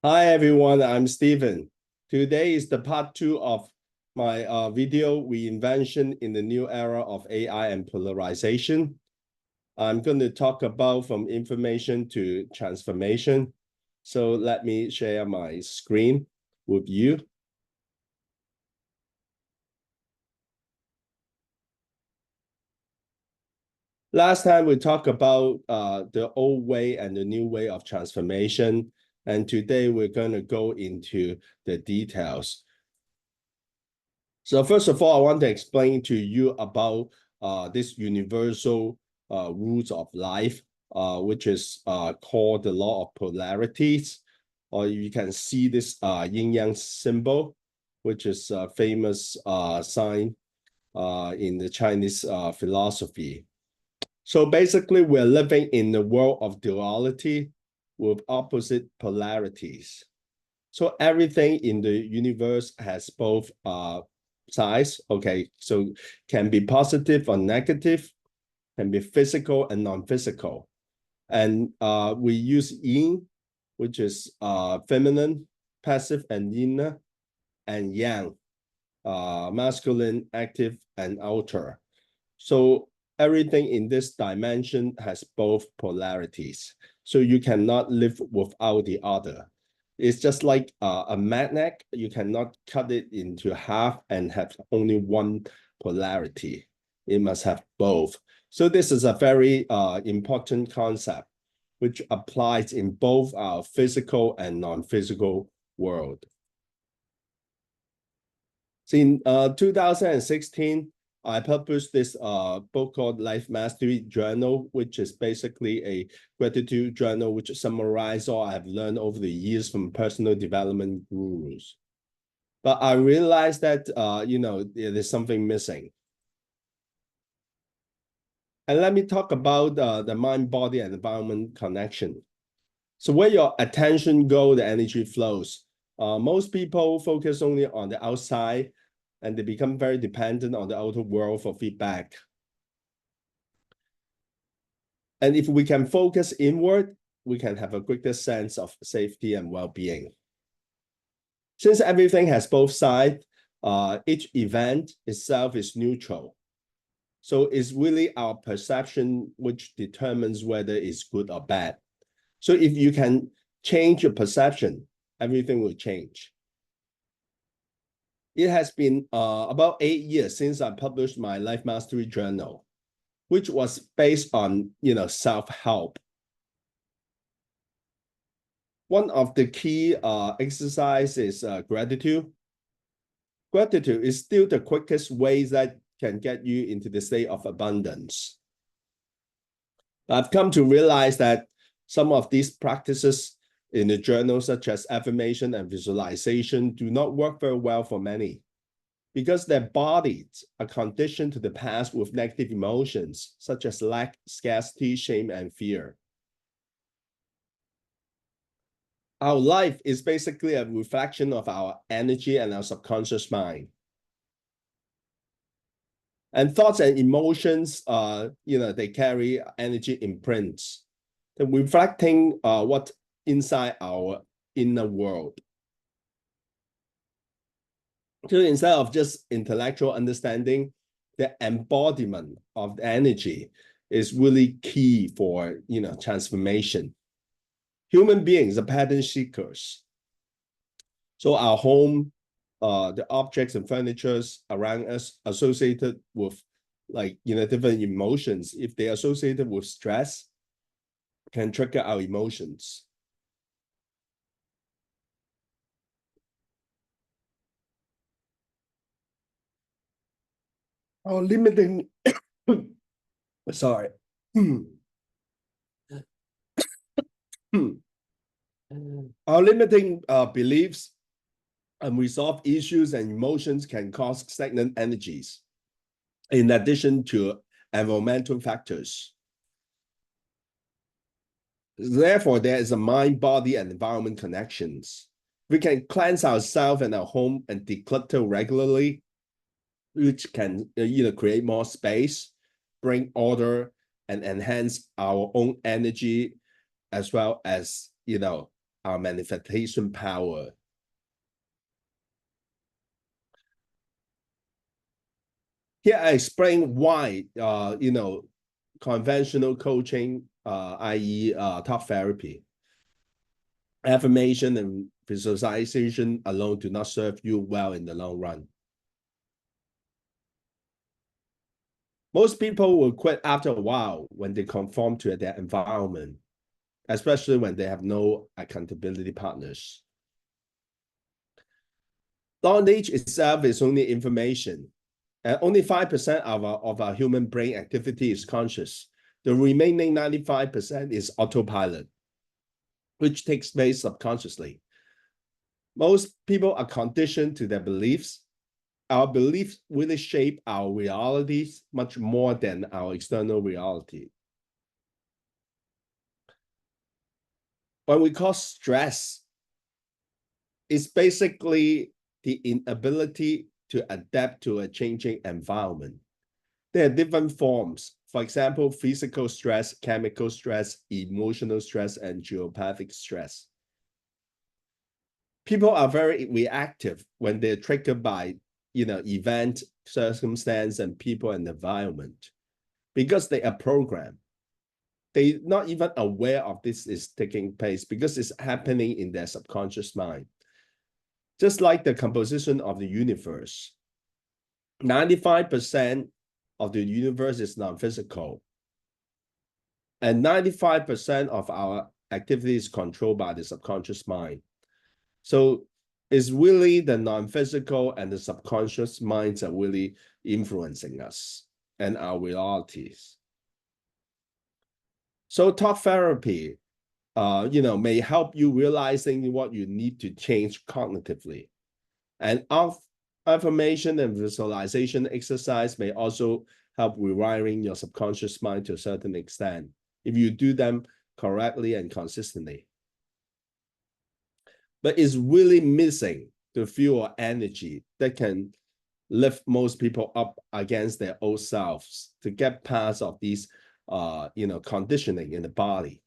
Hi everyone, I'm Stephen. Today is the part 2 of my video, Reinvention in the New Era of AI and Polarization. I'm going to talk about from information to transformation. So let me share my screen with you. Last time we talked about the old way and the new way of transformation. And today we're going to go into the details. So first of all, I want to explain to you about this universal rules of life, which is called the law of polarities. Or you can see this yin-yang symbol, which is a famous sign in the Chinese philosophy. So basically, we're living in the world of duality with opposite polarities. So everything in the universe has both sides, okay? So can be positive or negative, can be physical and non-physical. And we use yin, which is feminine, passive and inner, and yang, masculine, active, and outer. So everything in this dimension has both polarities. So you cannot live without the other. It's just like a magnet. You cannot cut it into half and have only one polarity. It must have both. So this is a very important concept, which applies in both our physical and non-physical world. So in 2016, I published this book called Life Mastery Journal, which is basically a gratitude journal, which summarizes all I have learned over the years from personal development gurus. But I realized that, there's something missing. And let me talk about the mind, body, and environment connection. So where your attention goes, the energy flows. Most people focus only on the outside, and they become very dependent on the outer world for feedback. And if we can focus inward, we can have a greater sense of safety and well-being. Since everything has both sides, each event itself is neutral. So it's really our perception which determines whether it's good or bad. So if you can change your perception, everything will change. It has been about 8 years since I published my Life Mastery Journal, which was based on self-help. One of the key exercises is gratitude. Gratitude is still the quickest way that can get you into the state of abundance. I've come to realize that some of these practices in the journal, such as affirmation and visualization, do not work very well for many because their bodies are conditioned to the past with negative emotions, such as lack, scarcity, shame, and fear. Our life is basically a reflection of our energy and our subconscious mind. And thoughts and emotions, they carry energy imprints. They're reflecting what's inside our inner world. So instead of just intellectual understanding, the embodiment of the energy is really key for transformation. Human beings are pattern seekers. So our home, the objects and furnitures around us associated with different emotions, if they're associated with stress, can trigger our emotions. Our limiting, sorry. Our limiting beliefs, unresolved issues, and emotions can cause stagnant energies, in addition to environmental factors. Therefore, there is a mind, body, and environment connections. We can cleanse ourselves and our home and declutter regularly, which can create more space, bring order, and enhance our own energy, as well as our manifestation power. Here I explain why, conventional coaching, i.e. Talk therapy, affirmation and visualization alone do not serve you well in the long run. Most people will quit after a while when they conform to their environment, especially when they have no accountability partners. Knowledge itself is only information. And only 5% of our human brain activity is conscious. The remaining 95% is autopilot, which takes place subconsciously. Most people are conditioned to their beliefs. Our beliefs really shape our realities much more than our external reality. When we call stress, it's basically the inability to adapt to a changing environment. There are different forms. For example, physical stress, chemical stress, emotional stress, and geopathic stress. People are very reactive when they're triggered by, event, circumstance, and people and environment, because they are programmed. They're not even aware of this is taking place because it's happening in their subconscious mind. Just like the composition of the universe, 95% of the universe is non-physical, and 95% of our activity is controlled by the subconscious mind. So it's really the non-physical and the subconscious minds are really influencing us and our realities. So talk therapy, may help you realizing what you need to change cognitively. And affirmation and visualization exercise may also help rewiring your subconscious mind to a certain extent if you do them correctly and consistently. But it's really missing the fuel energy that can lift most people up against their old selves to get past of these, conditioning in the body.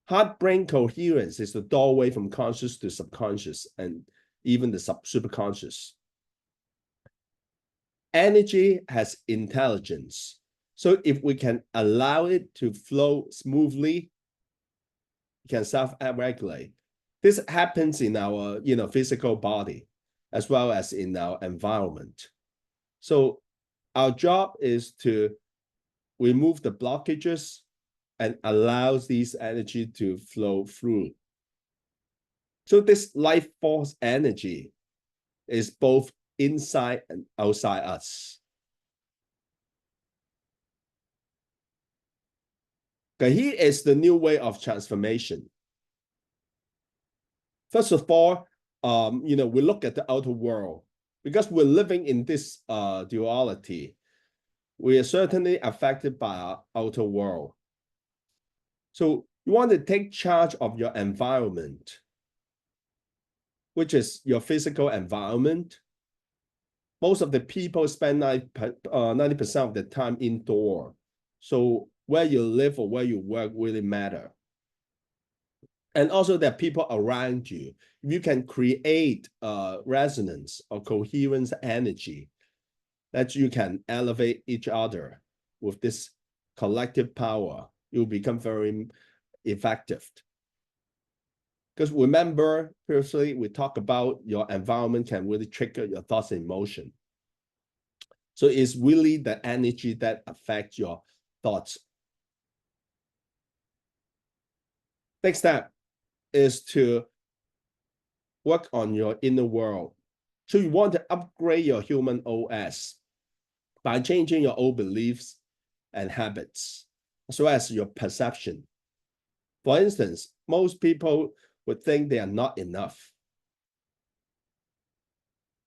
Heart-brain coherence is the doorway from conscious to subconscious and even the superconscious. Energy has intelligence. So if we can allow it to flow smoothly, it can self-regulate. This happens in our, physical body as well as in our environment. So our job is to remove the blockages and allows these energy to flow through. So this life force energy is both inside and outside us. Okay, here is the new way of transformation. First of all, we look at the outer world. Because we're living in this duality, we are certainly affected by our outer world. So you want to take charge of your environment, which is your physical environment. Most of the people spend 90% of the time indoor. So where you live or where you work really matter. And also there are people around you. If you can create resonance or coherence energy, that you can elevate each other with this collective power, you'll become very effective. Because remember, previously we talked about your environment can really trigger your thoughts and emotion. So it's really the energy that affects your thoughts. Next step is to work on your inner world. So you want to upgrade your human OS by changing your old beliefs and habits, as well as your perception. For instance, most people would think they are not enough.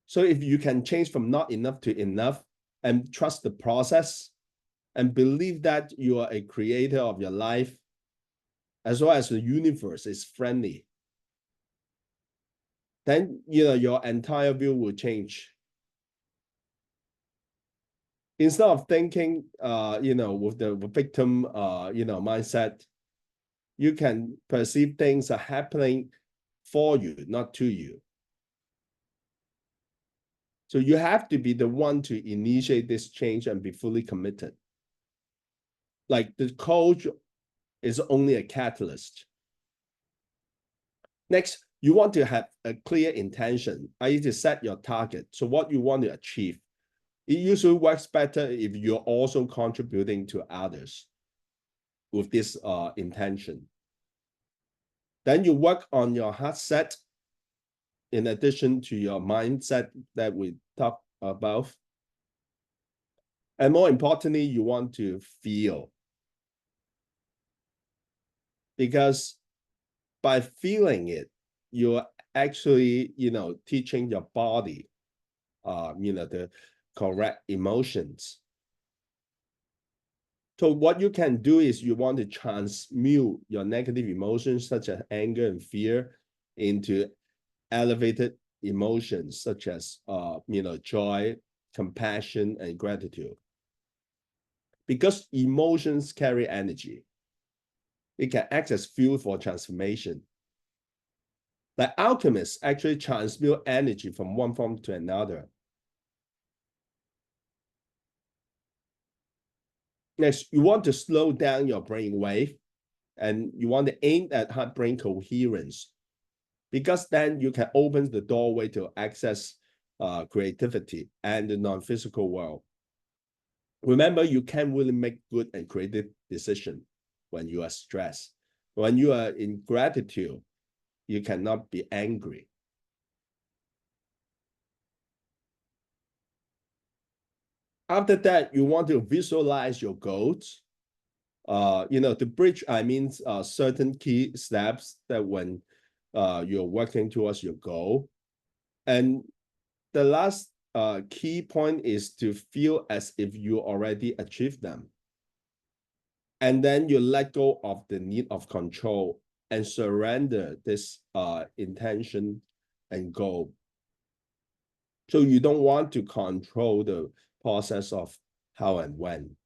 So if you can change from not enough to enough and trust the process and believe that you are a creator of your life, as well as the universe is friendly, then your entire view will change. Instead of thinking with the victim mindset, you can perceive things are happening for you, not to you. So you have to be the one to initiate this change and be fully committed. Like the coach is only a catalyst. Next, you want to have a clear intention. I need to set your target. So what you want to achieve. It usually works better if you're also contributing to others with this intention. Then you work on your heart set in addition to your mindset that we talked about. And more importantly, you want to feel. Because by feeling it, you're actually, teaching your body, the correct emotions. So what you can do is you want to transmute your negative emotions such as anger and fear into elevated emotions such as joy, compassion, and gratitude. Because emotions carry energy, it can act as fuel for transformation. The alchemists actually transmute energy from one form to another. Next, you want to slow down your brain wave, and you want to aim at heart-brain coherence, because then you can open the doorway to access creativity and the non-physical world. Remember, you can't really make good and creative decisions when you are stressed. When you are in gratitude, you cannot be angry. After that, you want to visualize your goals. To bridge, I mean, certain key steps that when you're working towards your goal. And the last key point is to feel as if you already achieved them. And then you let go of the need of control and surrender this intention and goal. So you don't want to control the process of how and when.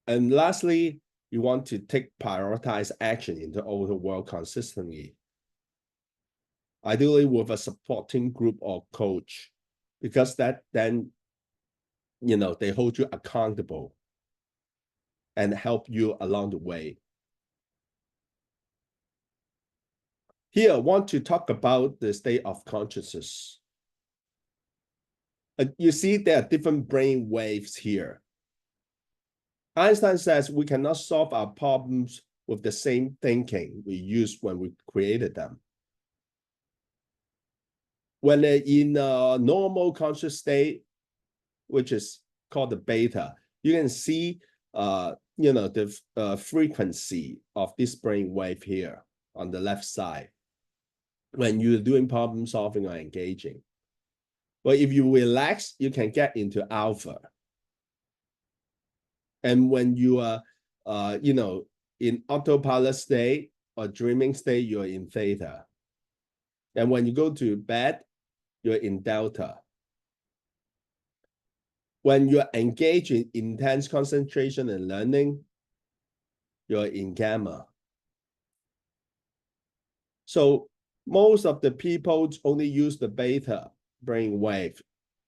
And lastly, you want to take prioritized action in the outer world consistently. Ideally with a supporting group or coach, because that then, they hold you accountable and help you along the way. Here, I want to talk about the state of consciousness. You see, there are different brain waves here. Einstein says we cannot solve our problems with the same thinking we used when we created them. When they're in a normal conscious state, which is called the beta, you can see the frequency of this brain wave here on the left side when you're doing problem solving or engaging. But if you relax, you can get into alpha. And when you are in autopilot state or dreaming state, you're in theta. And when you go to bed, you're in delta. When you're engaged in intense concentration and learning, you're in gamma. So most of the people only use the beta brain wave.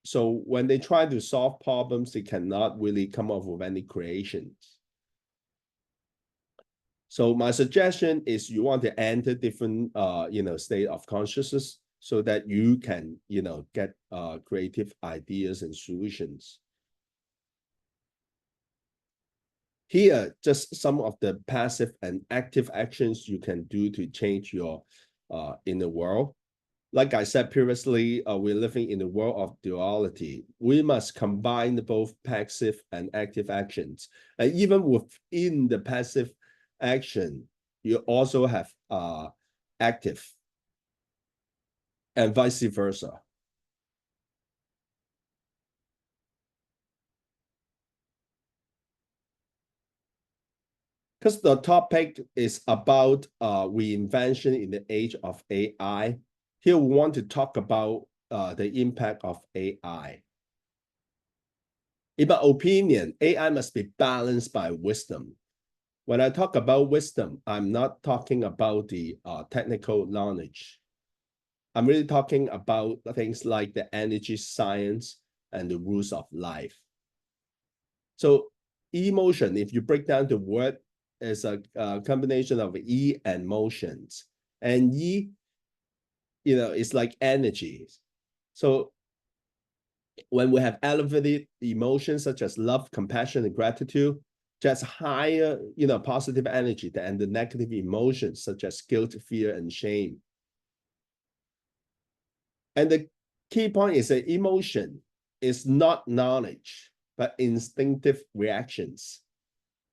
So when they try to solve problems, they cannot really come up with any creations. So my suggestion is you want to enter different state of consciousness so that you can get creative ideas and solutions. Here, just some of the passive and active actions you can do to change your inner world. Like I said previously, we're living in the world of duality. We must combine both passive and active actions. And even within the passive action, you also have active and vice versa. Because the topic is about reinvention in the age of AI. Here we want to talk about the impact of AI. In my opinion, AI must be balanced by wisdom. When I talk about wisdom, I'm not talking about the technical knowledge. I'm really talking about things like the energy science and the rules of life. So emotion, if you break down the word, is a combination of E and motions. And E, it's like energy. So when we have elevated emotions such as love, compassion, and gratitude, just higher, positive energy than the negative emotions such as guilt, fear, and shame. And the key point is that emotion is not knowledge, but instinctive reactions.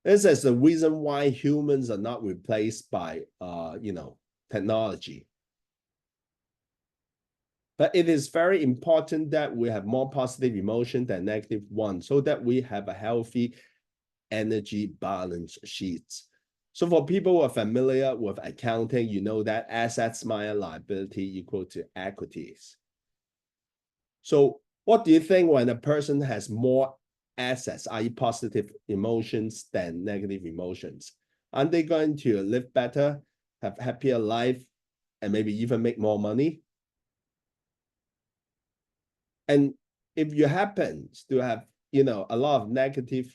This is the reason why humans are not replaced by, technology. But it is very important that we have more positive emotion than negative ones so that we have a healthy energy balance sheets. So for people who are familiar with accounting, you know that assets minus liability equal to equities. So what do you think when a person has more assets, i.e. positive emotions than negative emotions? Aren't they going to live better, have happier life, and maybe even make more money? And if you happen to have, a lot of negative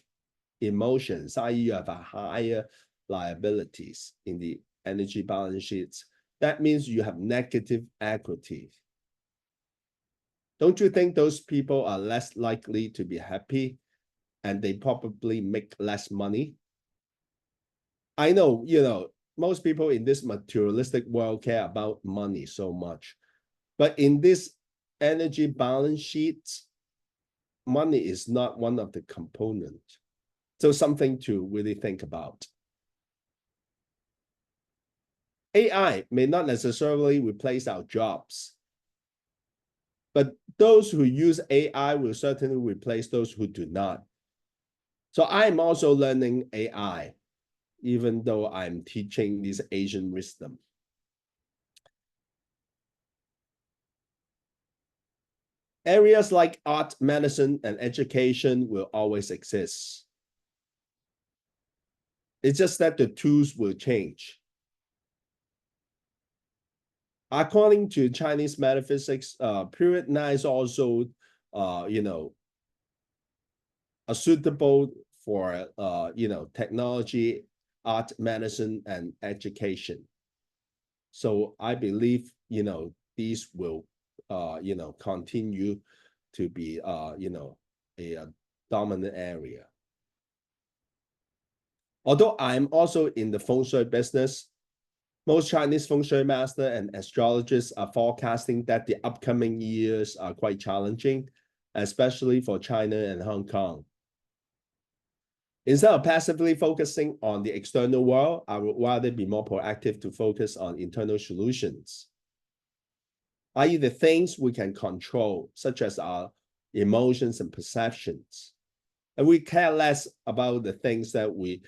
emotions, i.e. you have a higher liabilities in the energy balance sheets, that means you have negative equity. Don't you think those people are less likely to be happy and they probably make less money? I know, most people in this materialistic world care about money so much, but in this energy balance sheets, money is not one of the components. So something to really think about. AI may not necessarily replace our jobs, but those who use AI will certainly replace those who do not. So I'm also learning AI, even though I'm teaching this Asian wisdom. Areas like art, medicine, and education will always exist. It's just that the tools will change. According to Chinese metaphysics, period 9 is also, are suitable for, technology, art, medicine, and education. So I believe, these will, continue to be, a dominant area. Although I'm also in the feng shui business, most Chinese feng shui master and astrologers are forecasting that the upcoming years are quite challenging, especially for China and Hong Kong. Instead of passively focusing on the external world, I would rather be more proactive to focus on internal solutions, i.e. the things we can control, such as our emotions and perceptions. And we care less about the things that we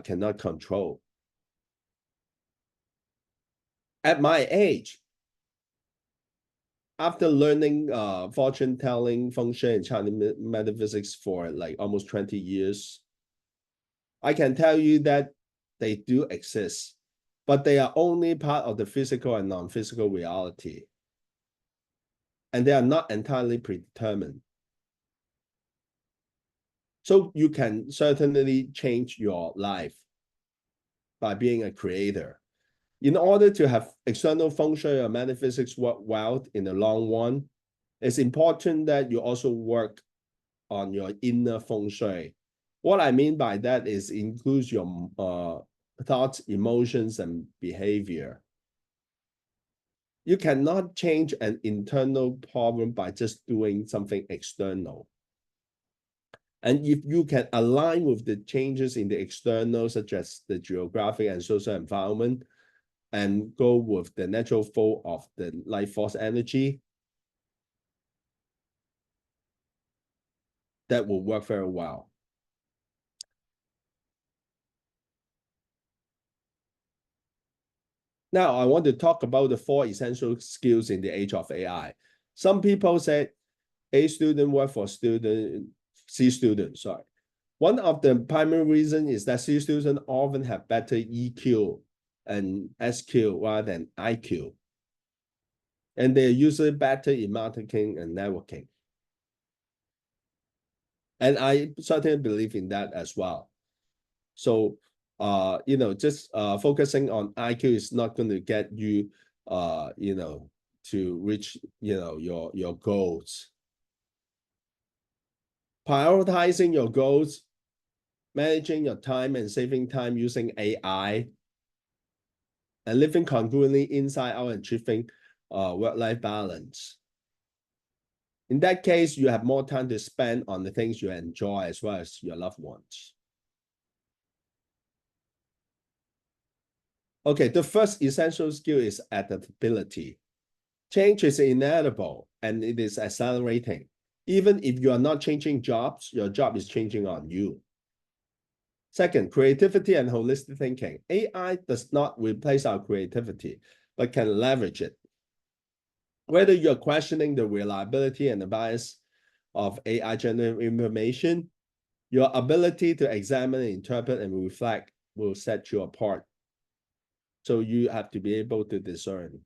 cannot control. At my age, after learning fortune telling, feng shui, and Chinese metaphysics for like almost 20 years, I can tell you that they do exist, but they are only part of the physical and non-physical reality. And they are not entirely predetermined. So you can certainly change your life by being a creator. In order to have external feng shui or metaphysics work well in the long run, it's important that you also work on your inner feng shui. What I mean by that is includes your thoughts, emotions, and behavior. You cannot change an internal problem by just doing something external. And if you can align with the changes in the external, such as the geographic and social environment, and go with the natural flow of the life force energy, that will work very well. Now, I want to talk about the 4 essential skills in the age of AI. Some people said a student work for student C students, sorry. One of the primary reasons is that C students often have better EQ and SQ rather than IQ. And they're usually better in marketing and networking. And I certainly believe in that as well. So, just focusing on IQ is not going to get you, to reach, your goals. Prioritizing your goals, managing your time and saving time using AI, and living congruently inside out and achieving work-life balance. In that case, you have more time to spend on the things you enjoy as well as your loved ones. Okay, the first essential skill is adaptability. Change is inevitable and it is accelerating. Even if you are not changing jobs, your job is changing on you. Second, creativity and holistic thinking. AI does not replace our creativity, but can leverage it. Whether you're questioning the reliability and the bias of AI-generated information, your ability to examine, interpret, and reflect will set you apart. So you have to be able to discern.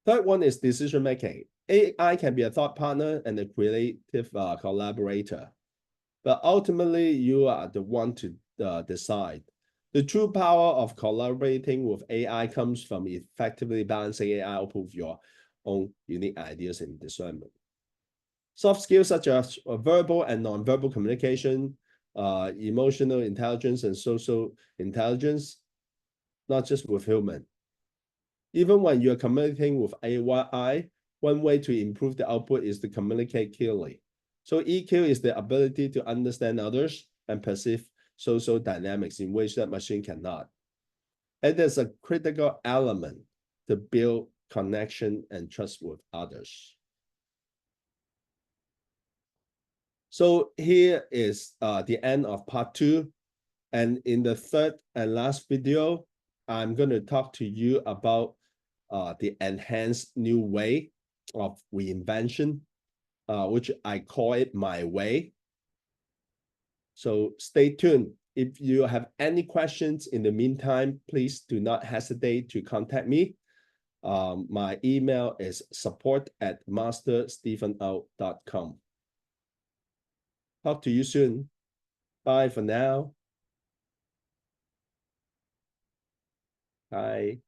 Third one is decision-making. AI can be a thought partner and a creative collaborator, but ultimately you are the one to decide. The true power of collaborating with AI comes from effectively balancing AI output with your own unique ideas and discernment. Soft skills such as verbal and nonverbal communication, emotional intelligence, and social intelligence, not just with human. Even when you're communicating with AI, one way to improve the output is to communicate clearly. So EQ is the ability to understand others and perceive social dynamics in ways that machine cannot. And there's a critical element to build connection and trust with others. So here is the end of part 2. And in the third and last video, I'm going to talk to you about the enhanced new way of reinvention, which I call it my way. So stay tuned. If you have any questions in the meantime, please do not hesitate to contact me. My email is support@masterstephenau.com. Talk to you soon. Bye for now. Bye.